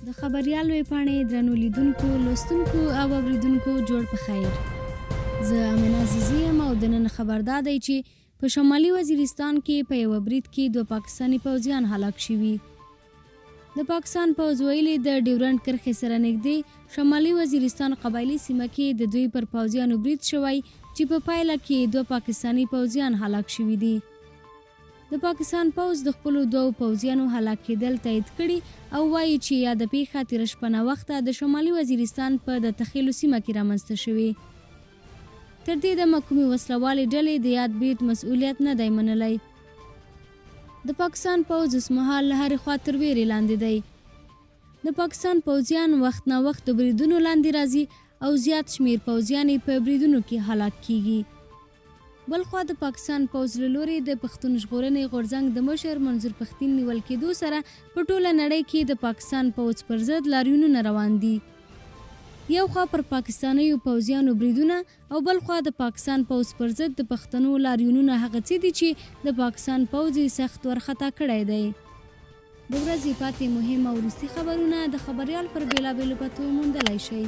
د خبریال ویبپاڼې درنو لیدونکو، لوستونکو او اوریدونکو جوړ په خیر. زه امینه عزیزی یم او د نن خبر دا دی چې په شمالي وزیرستان کې په یوه برید کې 2 پاکستاني پوځیان هلاک شوي. د پاکستان پوځ ویلي د ډیورنډ کرښې سره نږدې شمالي وزیرستان قبایلي سیمه کې د دوی پر پوځیانو برید شوی چې په پایله کې 2 پاکستاني پوځیان هلاک شوي دي. د پاکستان پوځ د خپلو 2 پوځیانو هلاک کېدل تایید کړي او وایي چې یاده پیښه تېره شپه ناوخته د شمالي وزیرستان په د تخیلو سیمه کې رامنځته شوې. تر دې دمه کومې وسلوالې ډلې د یاد برید مسؤلیت نه دی منلی. د پاکستان پوځ اوسمهال له هرې خوا تر ویرې لاندې دی. د پاکستان پوځیان وخت ناوخت د بریدونو لاندې راځي او زیات شمیر پوځیان په بریدونو کې هلاک کیږي. بلخوا د پاکستان پوځ له لوري د پښتون ژغورنې غورځنګ د مشر منظور پښتين نیول کېدو سره په ټوله نړۍ کې د پاکستان پوځ پر ضد لاریونونه روان دي. یو خوا پر پاکستانیو پوځیانو بریدونه او بل خوا د پاکستان پوځ پر ضد د پښتنو لاریونونه هغه څه دي چې د پاکستان پوځ سخت ورخطا کړی دی. د ورځې پاتې مهم او وروستي خبرونه د خبریال پر بیلابیلو پتو موندلی شئ.